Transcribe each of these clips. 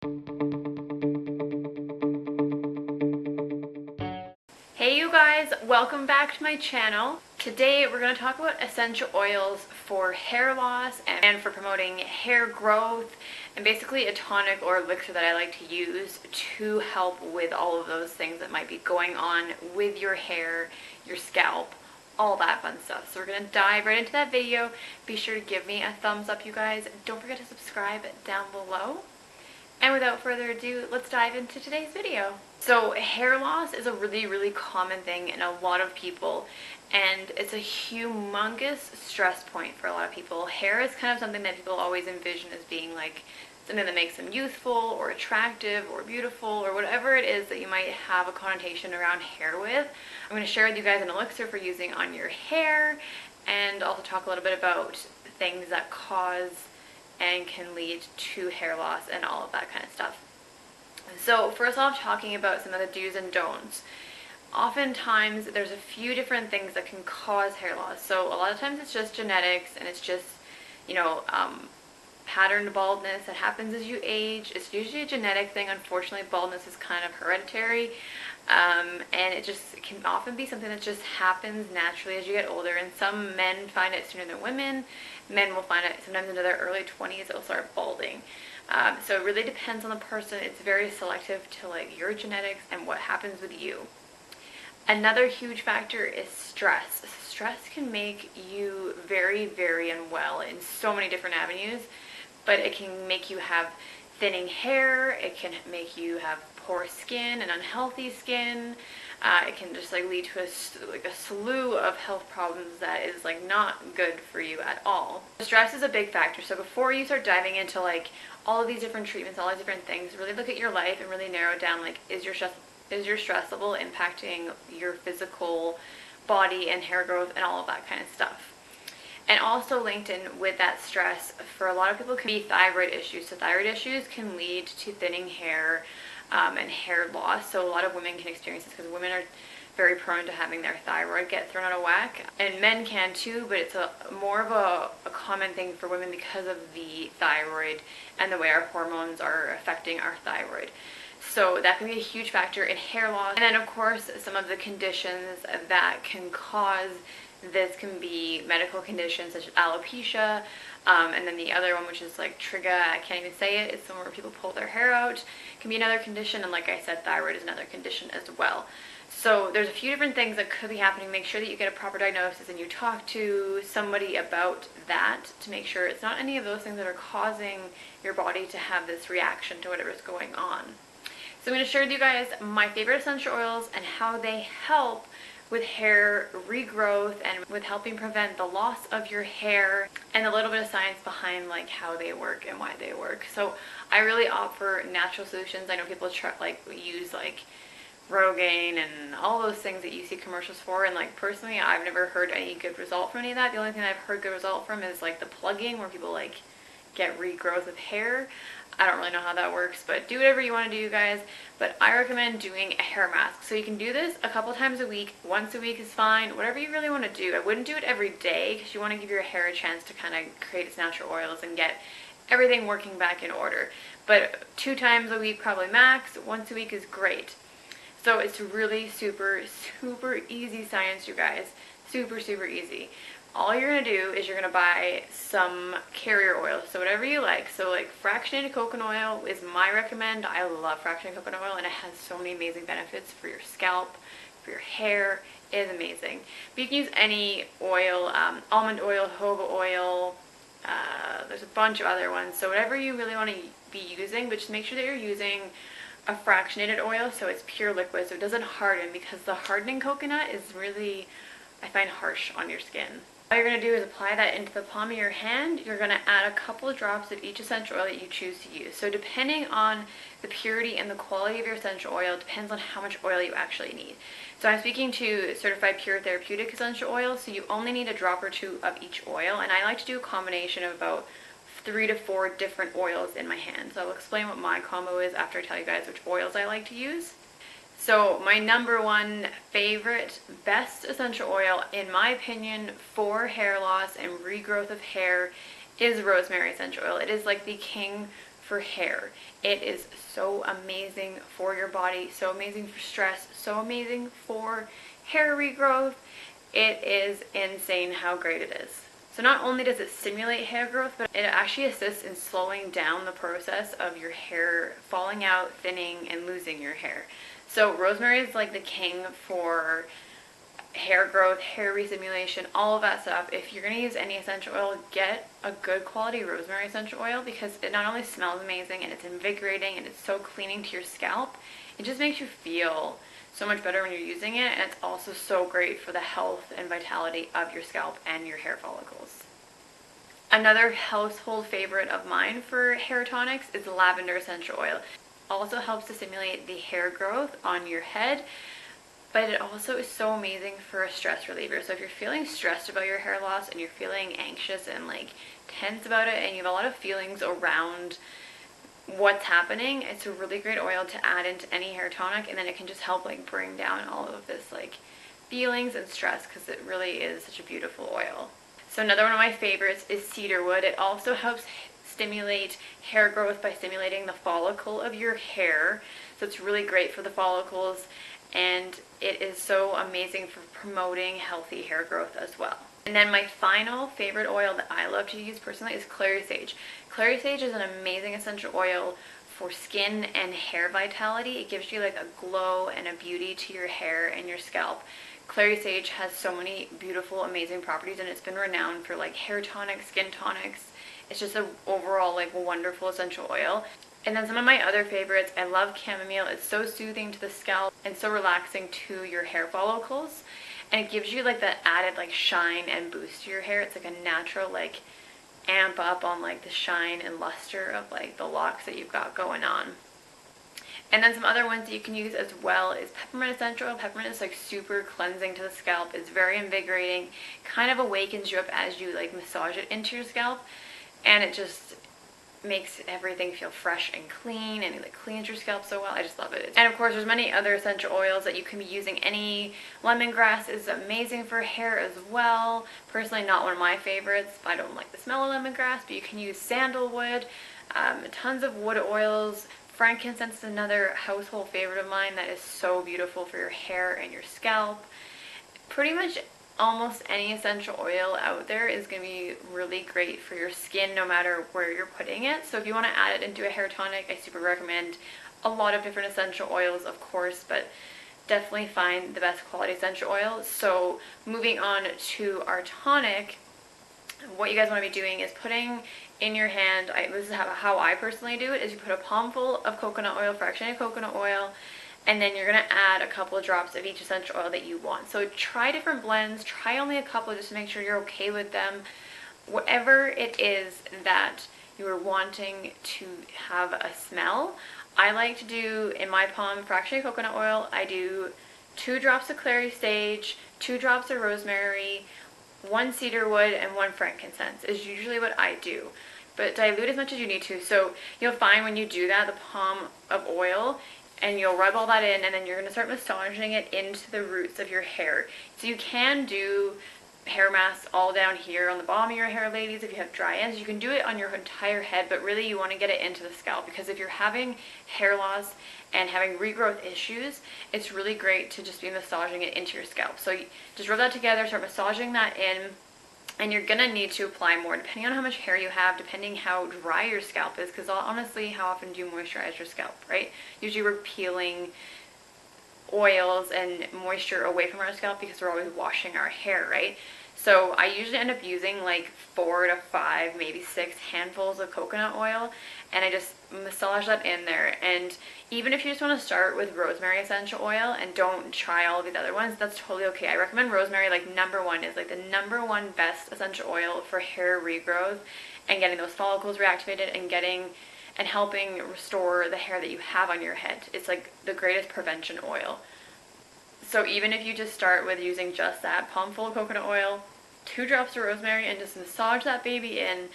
Hey you guys, welcome back to my channel. Today we're going to talk about essential oils for hair loss and for promoting hair growth, and basically a tonic or elixir that I like to use to help with all of those things that might be going on with your hair, your scalp, all that fun stuff. So we're going to dive right into that video. Be sure to give me a thumbs up, you guys. Don't forget to subscribe down below. And without further ado, let's dive into today's video. So hair loss is a really common thing in a lot of people, and it's a humongous stress point for a lot of people. Hair is kind of something that people always envision as being like something that makes them youthful or attractive or beautiful or whatever it is that you might have a connotation around hair with. I'm going to share with you guys an elixir for using on your hair, and also talk a little bit about things that cause and can lead to hair loss and all of that kind of stuff. So first off, talking about some of the do's and don'ts. Oftentimes there's a few different things that can cause hair loss. So a lot of times it's just genetics, and it's just, patterned baldness that happens as you age. It's usually a genetic thing. Unfortunately, baldness is kind of hereditary. And it can often be something that just happens naturally as you get older, and some men find it sooner than women. Men will find it sometimes into their early 20s, they'll start balding. So it really depends on the person. It's very selective to like your genetics and what happens with you. Another huge factor is stress. Stress can make you very unwell in so many different avenues, but it can make you have thinning hair, it can make you have poor skin and unhealthy skin. It can just like lead to a slew of health problems that is like not good for you at all. Stress is a big factor. So before you start diving into like all of these different treatments, all these different things, really look at your life and really narrow down like, is your stress level impacting your physical body and hair growth and all of that kind of stuff. And also linked in with that stress for a lot of people can be thyroid issues. So thyroid issues can lead to thinning hair and hair loss. So a lot of women can experience this because women are very prone to having their thyroid get thrown out of whack. And men can too, but it's more of a common thing for women because of the thyroid and the way our hormones are affecting our thyroid. So that can be a huge factor in hair loss. And then of course, some of the conditions that can cause this can be medical conditions such as alopecia, and then the other one, which is like triga, I can't even say it, it's somewhere where people pull their hair out, can be another condition, and like I said, thyroid is another condition as well. So there's a few different things that could be happening. Make sure that you get a proper diagnosis and you talk to somebody about that to make sure it's not any of those things that are causing your body to have this reaction to whatever's going on. So I'm going to share with you guys my favorite essential oils and how they help with hair regrowth and with helping prevent the loss of your hair, and a little bit of science behind like how they work and why they work. So I really opt for natural solutions. I know people use like Rogaine and all those things that you see commercials for, and like personally I've never heard any good result from any of that. The only thing I've heard good result from is like the plugging, where people like get regrowth of hair. I don't really know how that works, but do whatever you want to do, you guys. But I recommend doing a hair mask. So you can do this a couple times a week. Once a week is fine. Whatever you really want to do. I wouldn't do it every day because you want to give your hair a chance to kind of create its natural oils and get everything working back in order. But 2 times a week probably max. Once a week is great. So it's really super easy science, you guys. Super easy. All you're going to do is you're going to buy some carrier oil, so whatever you like. So like fractionated coconut oil is my recommend. I love fractionated coconut oil, and it has so many amazing benefits for your scalp, for your hair. It is amazing. But you can use any oil, almond oil, jojoba oil, there's a bunch of other ones. So whatever you really want to be using, but just make sure that you're using a fractionated oil so it's pure liquid, so it doesn't harden, because the hardening coconut is really, I find, harsh on your skin. All you're going to do is apply that into the palm of your hand. You're going to add a couple of drops of each essential oil that you choose to use. So depending on the purity and the quality of your essential oil depends on how much oil you actually need. So I'm speaking to certified pure therapeutic essential oil, so you only need a drop or 2 of each oil, and I like to do a combination of about 3 to 4 different oils in my hand. So I'll explain what my combo is after I tell you guys which oils I like to use. So my number one favorite, best essential oil, in my opinion, for hair loss and regrowth of hair is rosemary essential oil. It is like the king for hair. It is so amazing for your body, so amazing for stress, so amazing for hair regrowth. It is insane how great it is. So not only does it stimulate hair growth, but it actually assists in slowing down the process of your hair falling out, thinning, and losing your hair. So rosemary is like the king for hair growth, hair restimulation, all of that stuff. If you're going to use any essential oil, get a good quality rosemary essential oil, because it not only smells amazing and it's invigorating and it's so cleaning to your scalp, it just makes you feel so much better when you're using it, and it's also so great for the health and vitality of your scalp and your hair follicles. Another household favorite of mine for hair tonics is lavender essential oil. Also helps to stimulate the hair growth on your head, but it also is so amazing for a stress reliever. So if you're feeling stressed about your hair loss and you're feeling anxious and like tense about it, and you have a lot of feelings around what's happening, it's a really great oil to add into any hair tonic, and then it can just help like bring down all of this like feelings and stress, because it really is such a beautiful oil. So another one of my favorites is cedarwood. It also helps stimulate hair growth by stimulating the follicle of your hair. So it's really great for the follicles, and it is so amazing for promoting healthy hair growth as well. And then my final favorite oil that I love to use personally is clary sage. Clary sage is an amazing essential oil for skin and hair vitality. It gives you like a glow and a beauty to your hair and your scalp. Clary sage has so many beautiful, amazing properties, and it's been renowned for like hair tonics, skin tonics. It's just an overall like wonderful essential oil. And then some of my other favorites, I love chamomile. It's so soothing to the scalp and so relaxing to your hair follicles. And it gives you like that added like shine and boost to your hair. It's like a natural like amp up on like the shine and luster of like the locks that you've got going on. And then some other ones that you can use as well is peppermint essential oil. Peppermint is like super cleansing to the scalp. It's very invigorating, kind of awakens you up as you like massage it into your scalp, and it just makes everything feel fresh and clean, and it like cleans your scalp so well. I just love it. And of course there's many other essential oils that you can be using. Any lemongrass is amazing for hair as well. Personally, not one of my favorites. I don't like the smell of lemongrass, but you can use sandalwood, tons of wood oils. Frankincense is another household favorite of mine that is so beautiful for your hair and your scalp. Pretty much almost any essential oil out there is going to be really great for your skin, no matter where you're putting it. So if you want to add it into a hair tonic, I super recommend a lot of different essential oils, of course, but definitely find the best quality essential oil. So moving on to our tonic, what you guys want to be doing is putting in your hand, this is how I personally do it, is you put a palmful of coconut oil, fractionated coconut oil, and then you're going to add a couple of drops of each essential oil that you want. So try different blends, try only a couple just to make sure you're okay with them. Whatever it is that you are wanting to have a smell, I like to do, in my palm fractionated coconut oil, I do 2 drops of clary sage, 2 drops of rosemary, 1 cedarwood, and 1 frankincense is usually what I do. But dilute as much as you need to. So you'll find when you do that, the palm of oil, and you'll rub all that in, and then you're going to start massaging it into the roots of your hair. So you can do hair masks all down here on the bottom of your hair, ladies, if you have dry ends. You can do it on your entire head, but really you want to get it into the scalp, because if you're having hair loss and having regrowth issues, it's really great to just be massaging it into your scalp. So you just rub that together, start massaging that in, and you're going to need to apply more depending on how much hair you have, depending how dry your scalp is, because honestly, how often do you moisturize your scalp, right? Usually we're peeling oils and moisture away from our scalp because we're always washing our hair, right? So I usually end up using like 4 to 5, maybe 6 handfuls of coconut oil, and I just massage that in there. And even if you just want to start with rosemary essential oil and don't try all of these other ones, that's totally okay. I recommend rosemary, like #1 is like the #1 best essential oil for hair regrowth and getting those follicles reactivated and helping restore the hair that you have on your head. It's like the greatest prevention oil. So even if you just start with using just that palmful of coconut oil, 2 drops of rosemary, and just massage that baby in,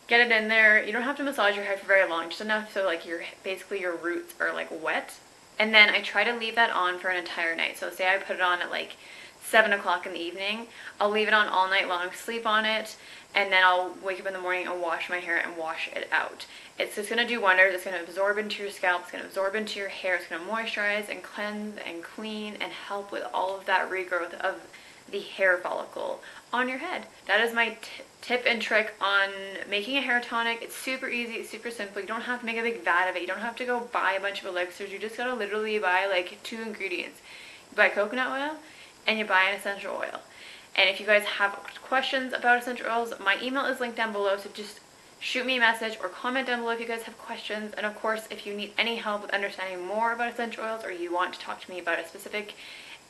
get it in there. You don't have to massage your hair for very long, just enough so like basically your roots are like wet. And then I try to leave that on for an entire night. So say I put it on at like 7 o'clock in the evening, I'll leave it on all night long, sleep on it, and then I'll wake up in the morning and wash my hair and wash it out. It's just going to do wonders. It's going to absorb into your scalp. It's going to absorb into your hair. It's going to moisturize and cleanse and clean and help with all of that regrowth of the hair follicle on your head. That is my tip and trick on making a hair tonic. It's super easy. It's super simple. You don't have to make a big vat of it. You don't have to go buy a bunch of elixirs. You just got to literally buy like 2 ingredients. You buy coconut oil and you buy an essential oil. And if you guys have questions about essential oils, my email is linked down below, so just shoot me a message or comment down below if you guys have questions. And of course, if you need any help with understanding more about essential oils, or you want to talk to me about a specific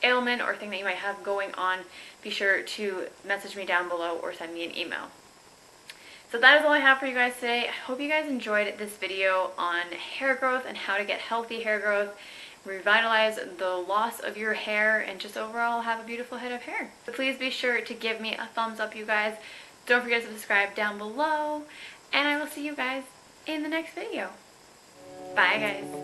ailment or thing that you might have going on, be sure to message me down below or send me an email. So that is all I have for you guys today. I hope you guys enjoyed this video on hair growth and how to get healthy hair growth, revitalize the loss of your hair, and just overall have a beautiful head of hair. So please be sure to give me a thumbs up, you guys. Don't forget to subscribe down below, and I will see you guys in the next video. Bye, guys.